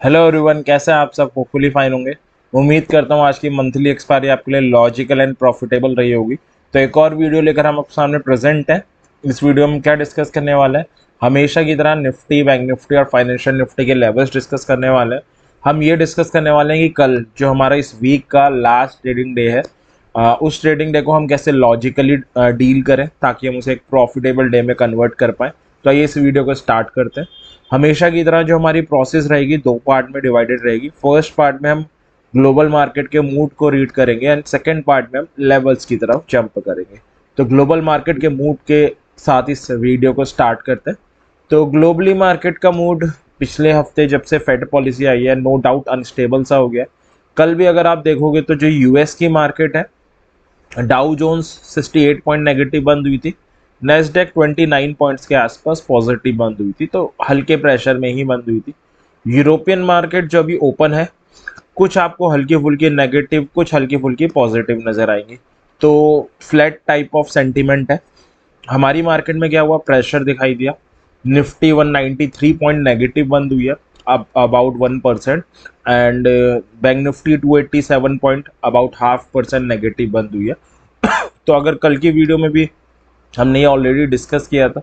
Hello everyone, कैसे हैं आप सब? होपफुली फाइन होंगे। उम्मीद करता हूँ आज की मंथली एक्सपायरी आपके लिए लॉजिकल एंड प्रॉफिटेबल रही होगी। तो एक और वीडियो लेकर हम आपके सामने प्रेजेंट हैं। इस वीडियो में क्या डिस्कस करने वाले हैं? हमेशा की तरह निफ्टी, बैंक निफ्टी और फाइनेंशियल निफ्टी के लेवल्स डिस्कस करने वाले हैं। हम ये डिस्कस करने वाले हैं कि कल जो हमारा इस वीक का लास्ट ट्रेडिंग डे है, उस ट्रेडिंग डे को हम कैसे लॉजिकली डील करें ताकि हम उसे एक प्रॉफिटेबल डे में कन्वर्ट कर पाएँ। तो आइए इस वीडियो को स्टार्ट करते हैं। हमेशा की तरह जो हमारी प्रोसेस रहेगी दो पार्ट में डिवाइडेड रहेगी। फर्स्ट पार्ट में हम ग्लोबल मार्केट के मूड को रीड करेंगे एंड सेकंड पार्ट में हम लेवल्स की तरफ जंप करेंगे। तो ग्लोबल मार्केट के मूड के साथ इस वीडियो को स्टार्ट करते हैं। तो ग्लोबली मार्केट का मूड पिछले हफ्ते जब से फेड पॉलिसी आई है, नो डाउट अनस्टेबल सा हो गया। कल भी अगर आप देखोगे तो जो यूएस की मार्केट है, डाउ जोन्स 68 पॉइंट नेगेटिव बंद हुई थी। नेस्डेक 29 पॉइंट्स के आसपास पॉजिटिव बंद हुई थी, तो हल्के प्रेशर में ही बंद हुई थी। यूरोपियन मार्केट जो अभी ओपन है, कुछ आपको हल्की फुल्की नेगेटिव, कुछ हल्की फुल्की पॉजिटिव नजर आएंगी। तो फ्लैट टाइप ऑफ सेंटीमेंट है। हमारी मार्केट में क्या हुआ? प्रेशर दिखाई दिया। निफ्टी 193 पॉइंट नेगेटिव बंद हुई है, अब about 1%। And bank Nifty 287 point about 0.5% negative बंद हुई है। तो अगर कल की वीडियो में भी हमने ये ऑलरेडी डिस्कस किया था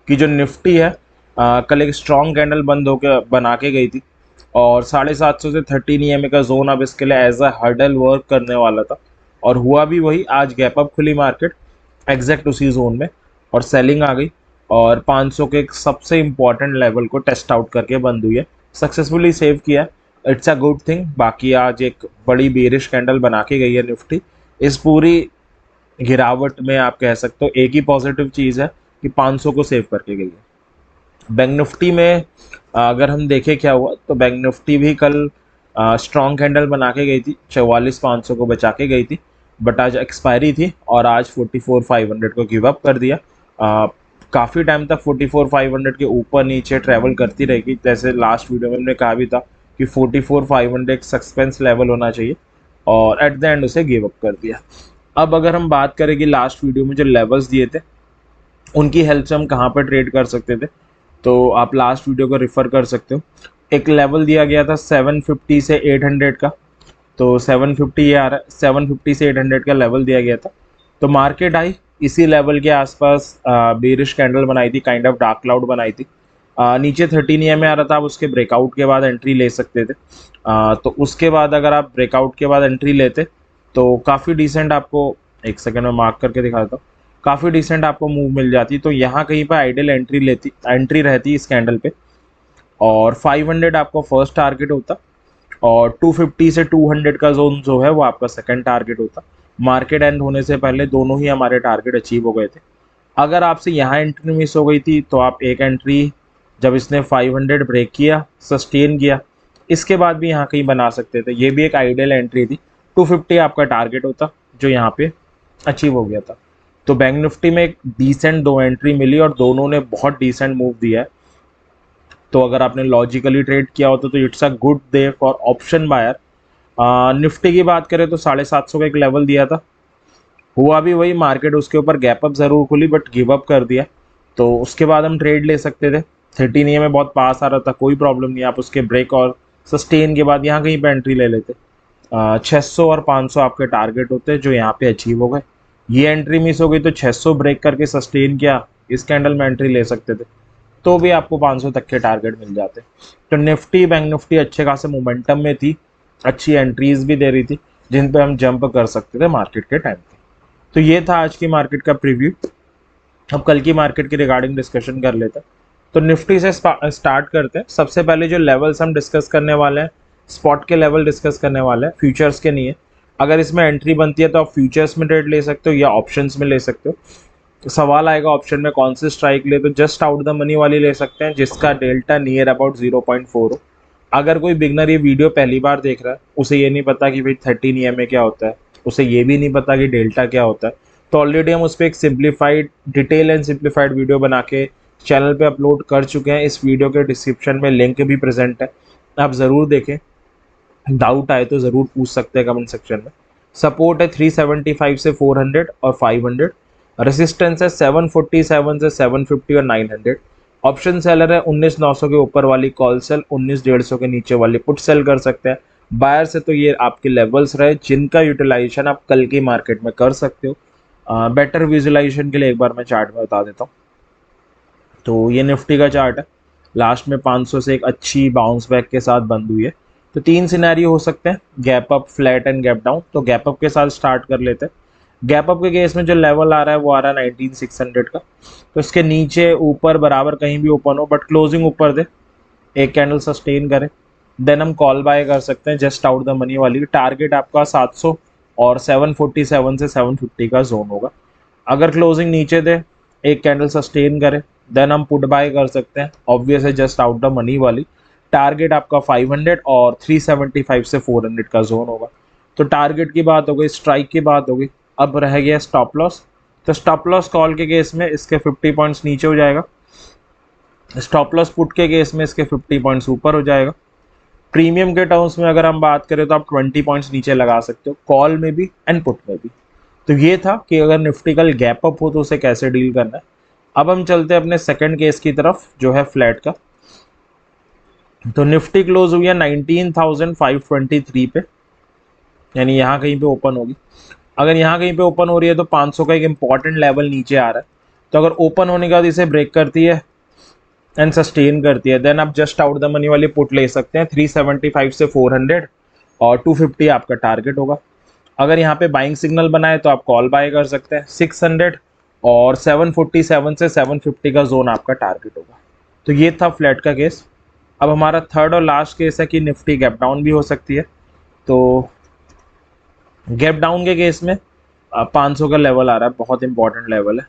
कि जो निफ्टी है, कल एक स्ट्रॉन्ग कैंडल बंद होकर बना के गई थी और 750 से 13 ईएमए का जोन अब इसके लिए एज अ हर्डल वर्क करने वाला था, और हुआ भी वही। आज गैप अप खुली मार्केट एग्जैक्ट उसी जोन में, और सेलिंग आ गई और 500 के एक सबसे इंपॉर्टेंट लेवल को टेस्ट आउट करके बंद हुई है। सक्सेसफुली सेव किया, इट्स अ गुड थिंग। बाकी आज एक बड़ी बेरिश कैंडल बना के गई है निफ्टी। इस पूरी गिरावट में आप कह सकते हो एक ही पॉजिटिव चीज़ है कि 500 को सेव करके गई है। बैंक निफ्टी में अगर हम देखें क्या हुआ, तो बैंक निफ्टी भी कल स्ट्रॉन्ग कैंडल बना के गई थी, 44,500 को बचा के गई थी। बट आज एक्सपायरी थी और आज 44,500 को गिव अप कर दिया। काफ़ी टाइम तक 44,500 के ऊपर नीचे ट्रैवल करती रहेगी। जैसे लास्ट वीडियो में हमने कहा भी था कि 44,500 एक सस्पेंस लेवल होना चाहिए, और एट द एंड उसे गिव अप कर दिया। अब अगर हम बात करें कि लास्ट वीडियो में जो लेवल्स दिए थे उनकी हेल्प से हम कहाँ पर ट्रेड कर सकते थे, तो आप लास्ट वीडियो को रिफ़र कर सकते हो। एक लेवल दिया गया था 750 से 800 का, तो 750 ये आ रहा है, 750 से 800 का लेवल दिया गया था। तो मार्केट आई इसी लेवल के आसपास, बेरिश कैंडल बनाई थी, काइंड ऑफ डार्क क्लाउड बनाई थी। नीचे 13 EMA आ रहा था, आप उसके ब्रेकआउट के बाद एंट्री ले सकते थे। तो उसके बाद अगर आप ब्रेकआउट के बाद एंट्री लेते तो काफ़ी डिसेंट आपको, एक सेकंड में मार्क करके दिखा देता हूँ, काफ़ी डिसेंट आपको मूव मिल जाती। तो यहाँ कहीं पर आइडियल एंट्री रहती इस कैंडल पे, और 500 आपका फर्स्ट टारगेट होता, और 250 से 200 का जोन जो है वो आपका सेकंड टारगेट होता। मार्केट एंड होने से पहले दोनों ही हमारे टारगेट अचीव हो गए थे। अगर आपसे यहाँ एंट्री मिस हो गई थी तो आप एक एंट्री, जब इसने 500 ब्रेक किया, सस्टेन किया, इसके बाद भी यहाँ कहीं बना सकते थे। ये भी एक आइडियल एंट्री थी। 250 आपका टारगेट होता जो यहाँ पे अचीव हो गया था। तो बैंक निफ्टी में एक डिसेंट दो एंट्री मिली और दोनों ने बहुत डिसेंट मूव दिया है। तो अगर आपने लॉजिकली ट्रेड किया होता तो it's a good day for option buyer. Nifty की बात करें तो 750 का एक लेवल दिया था, हुआ भी वही। मार्केट उसके ऊपर गैप अप जरूर खुली बट गिव अप कर दिया, तो उसके बाद हम ट्रेड ले सकते थे। 13 में बहुत पास आ रहा था, कोई प्रॉब्लम नहीं। आप उसके ब्रेक और सस्टेन के बाद यहाँ कहीं पे एंट्री ले लेते। 600 और 500 आपके टारगेट होते हैं जो यहाँ पे अचीव हो गए। ये एंट्री मिस हो गई तो 600 ब्रेक करके सस्टेन किया, इस कैंडल में एंट्री ले सकते थे, तो भी आपको 500 तक के टारगेट मिल जाते। तो निफ्टी, बैंक निफ्टी अच्छे खासे मोमेंटम में थी, अच्छी एंट्रीज भी दे रही थी जिन पे हम जंप कर सकते थे मार्केट के टाइम पे। तो ये था आज की मार्केट का प्रीव्यू। अब कल की मार्केट के रिगार्डिंग डिस्कशन कर लेते हैं। तो निफ्टी से स्टार्ट करते हैं। सबसे पहले जो लेवल्स हम डिस्कस करने वाले हैं, स्पॉट के लेवल डिस्कस करने वाले हैं, फ्यूचर्स के नहीं है। अगर इसमें एंट्री बनती है तो आप फ्यूचर्स में ट्रेड ले सकते हो या ऑप्शंस में ले सकते हो। तो सवाल आएगा ऑप्शन में कौन सी स्ट्राइक ले, तो जस्ट आउट द मनी वाली ले सकते हैं जिसका डेल्टा नियर अबाउट 0.4 हो। अगर कोई बिगनर ये वीडियो पहली बार देख रहा है, उसे ये नहीं पता कि भाई 13 EMA क्या होता है, उसे ये भी नहीं पता कि डेल्टा क्या होता है, तो ऑलरेडी हम उस पर एक simplified, detail and simplified video बना के चैनल पे अपलोड कर चुके हैं। इस वीडियो के डिस्क्रिप्शन में लिंक भी प्रेजेंट है, आप ज़रूर देखें। डाउट आए तो ज़रूर पूछ सकते हैं कमेंट सेक्शन में। सपोर्ट है 375 से 400 और 500। रेसिस्टेंस है 747 से 750 और 900। ऑप्शन सेलर है 19,900 के ऊपर वाली कॉल सेल, 19,150 के नीचे वाली पुट सेल कर सकते हैं। बायर से तो ये आपके लेवल्स रहे जिनका यूटिलाइजेशन आप कल की मार्केट में कर सकते हो। बेटर विजुलाइजेशन के लिए एक बार मैं चार्ट में बता देता हूँ। तो ये निफ्टी का चार्ट है, लास्ट में 500 से एक अच्छी बाउंस बैक के साथ बंद हुई है। तो 3 सिनेरियो हो सकते हैं, gap up, flat and gap down. तो गैप अप के साथ स्टार्ट कर लेते हैं। गैप अप के केस में जो लेवल आ रहा है वो आ रहा है 19,600 का। तो इसके नीचे ऊपर बराबर कहीं भी ओपन हो बट क्लोजिंग ऊपर दे, एक कैंडल सस्टेन करे, देन हम कॉल बाय कर सकते हैं जस्ट आउट द मनी वाली। टारगेट आपका 700 और 747 से 750 का जोन होगा। अगर क्लोजिंग नीचे दे, एक कैंडल सस्टेन करे, देन हम पुट बाय कर सकते हैं, ऑब्वियस है जस्ट आउट द मनी वाली। टारगेट आपका 500 और 375 से 400 का जोन होगा। तो टारगेट की बात हो गई, स्ट्राइक की बात हो गई, अब रह गया स्टॉप लॉस। तो स्टॉप लॉस कॉल के केस में इसके 50 पॉइंट्स नीचे हो जाएगा, स्टॉप लॉस पुट के केस में इसके 50 पॉइंट्स ऊपर हो जाएगा। प्रीमियम के टर्म्स में अगर हम बात करें तो आप 20 पॉइंट्स नीचे लगा सकते हो, कॉल में भी एंड पुट में भी। तो ये था कि अगर निफ्टी कल गैप अप हो तो उसे कैसे डील करना है। अब हम चलते हैं अपने सेकंड केस की तरफ जो है फ्लैट का। तो निफ्टी क्लोज हुई है 19,523 पे, यानी यहाँ कहीं पे ओपन होगी। अगर यहाँ कहीं पे ओपन हो रही है तो 500 का एक इंपॉर्टेंट लेवल नीचे आ रहा है। तो अगर ओपन होने के बाद इसे ब्रेक करती है एंड सस्टेन करती है, देन आप जस्ट आउट द मनी वाली पुट ले सकते हैं 375 से 400 और 250 आपका टारगेट होगा। अगर यहाँ पे बाइंग सिग्नल बनाए तो आप कॉल बाय कर सकते हैं 600 और 747 से 750 का जोन आपका टारगेट होगा। तो ये था फ्लैट का केस। अब हमारा थर्ड और लास्ट केस है कि निफ्टी गैप डाउन भी हो सकती है। तो गैप डाउन के केस में 500 का लेवल आ रहा है, बहुत इंपॉर्टेंट लेवल है।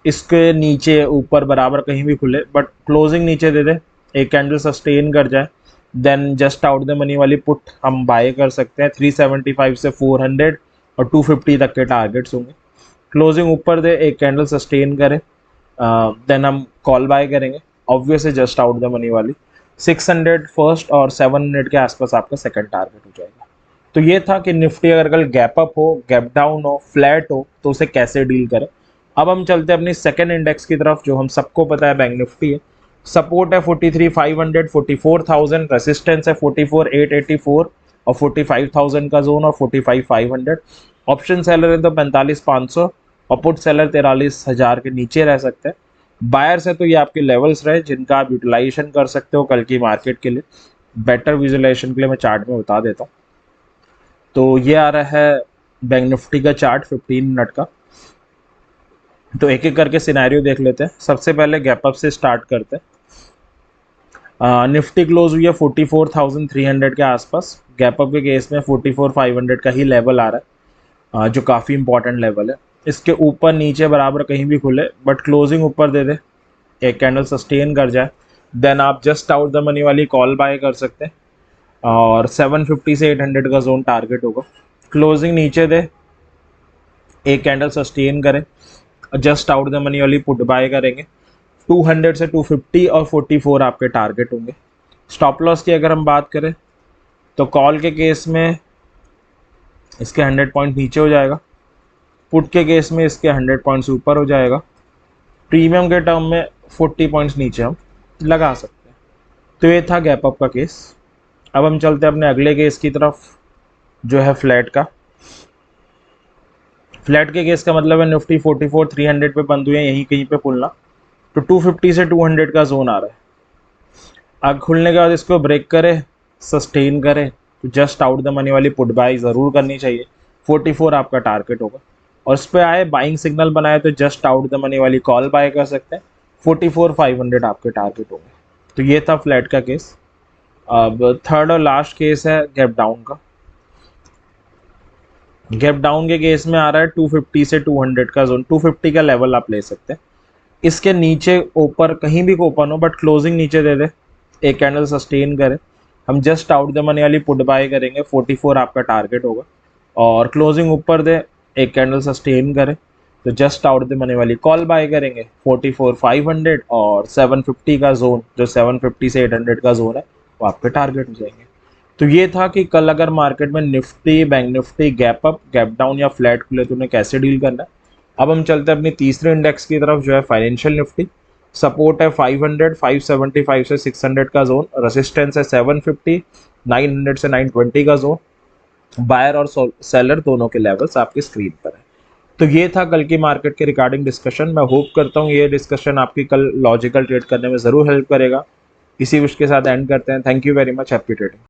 इसके नीचे ऊपर बराबर कहीं भी खुले बट क्लोजिंग नीचे दे दे, एक कैंडल सस्टेन कर जाए, then just out the money वाली पुट हम बाय कर सकते हैं 375 से 400 और 250 तक के टारगेट्स होंगे। क्लोजिंग ऊपर दे, एक कैंडल सस्टेन करे, देन हम कॉल बाय करेंगे, ऑब्वियस है जस्ट आउट द मनी वाली। 600 फर्स्ट और 700 के आसपास आपका सेकंड टारगेट हो जाएगा। तो ये था कि निफ्टी अगर कल गैप अप हो, गैप डाउन हो, फ्लैट हो तो उसे कैसे डील करें। अब हम चलते हैं अपनी सेकंड इंडेक्स की तरफ जो हम सबको पता है बैंक निफ्टी है। सपोर्ट है 43,500, 44,000, रेसिस्टेंस है 44,884 और 45,000 का जोन और 45,500। ऑप्शन सेलर है तो 45,500 और पुट सेलर 43,000 के नीचे रह सकते हैं। बायर्स है तो ये आपके लेवल्स रहे जिनका आप यूटिलाइजेशन कर सकते हो कल की मार्केट के लिए। बेटर विजुलाइजेशन के लिए मैं चार्ट में बता देता हूँ। तो ये आ रहा है बैंक निफ्टी का चार्ट 15 मिनट का। तो एक एक करके सिनेरियो देख लेते हैं। सबसे पहले गैप अप से स्टार्ट करते हैं। निफ्टी क्लोज हुई है 44,300 के आसपास। गैप अप के केस में 44,500 का ही लेवल आ रहा है, जो काफ़ी इंपॉर्टेंट लेवल है। इसके ऊपर नीचे बराबर कहीं भी खुले बट क्लोजिंग ऊपर दे दे, एक कैंडल सस्टेन कर जाए, देन आप जस्ट आउट द मनी वाली कॉल बाय कर सकते हैं और 750 से 800 का जोन टारगेट होगा। क्लोजिंग नीचे दे, एक कैंडल सस्टेन करें, जस्ट आउट द मनी वाली पुट बाय करेंगे। 200 से 250 और 44 आपके टारगेट होंगे। स्टॉप लॉस की अगर हम बात करें तो कॉल के केस में इसके 100 पॉइंट नीचे हो जाएगा, पुट के केस में इसके 100 पॉइंट्स ऊपर हो जाएगा, प्रीमियम के टर्म में 40 पॉइंट्स नीचे हम लगा सकते हैं। तो ये था गैप अप का केस। अब हम चलते हैं अपने अगले केस की तरफ जो है फ्लैट का। फ्लैट के केस का मतलब है निफ्टी 44,300 पे बंद हुई है, यहीं कहीं पे खुलना। तो 250 से 200 का जोन आ रहा है। अब खुलने के बाद इसको ब्रेक करे, सस्टेन करे तो जस्ट आउट द मनी वाली पुट बाय ज़रूर करनी चाहिए। 44 आपका टारगेट होगा और इस पर आए बाइंग सिग्नल बनाए तो जस्ट आउट द मनी वाली कॉल बाय कर सकते हैं। 44,500 आपके टारगेट होंगे। तो ये था फ्लैट का केस। अब थर्ड और लास्ट केस है गैप डाउन का। गैप डाउन के केस में आ रहा है 250 से 200 का जोन। 250 का लेवल आप ले सकते हैं। इसके नीचे ऊपर कहीं भी ओपन हो बट क्लोजिंग नीचे दे दे, एक कैंडल सस्टेन करे, हम जस्ट आउट द मनी वाली पुट बाय करेंगे। 44 आपका टारगेट होगा और क्लोजिंग ऊपर दे, एक कैंडल सस्टेन करे तो जस्ट आउट द मनी वाली कॉल बाय करेंगे। 44,500 और 750 का जोन, जो 750 से 800 का जोन है वो आपके टारगेट हो जाएंगे। तो ये था कि कल अगर मार्केट में Nifty, bank Nifty gap up, gap down या फ्लैट खुले तो उन्हें कैसे डील करना है। अब हम चलते हैं अपनी तीसरे इंडेक्स की तरफ जो है फाइनेंशियल निफ्टी। सपोर्ट है 500, 575 से 600 का जोन, रेसिस्टेंस है 750, 900 से 920 का जोन। बायर और सेलर दोनों के लेवल्स आपकी स्क्रीन पर है। तो ये था कल की मार्केट के रिगार्डिंग डिस्कशन। मैं होप करता हूँ ये डिस्कशन आपकी कल लॉजिकल ट्रेड करने में ज़रूर हेल्प करेगा। इसी विश के साथ एंड करते हैं। Thank you very much, happy trading.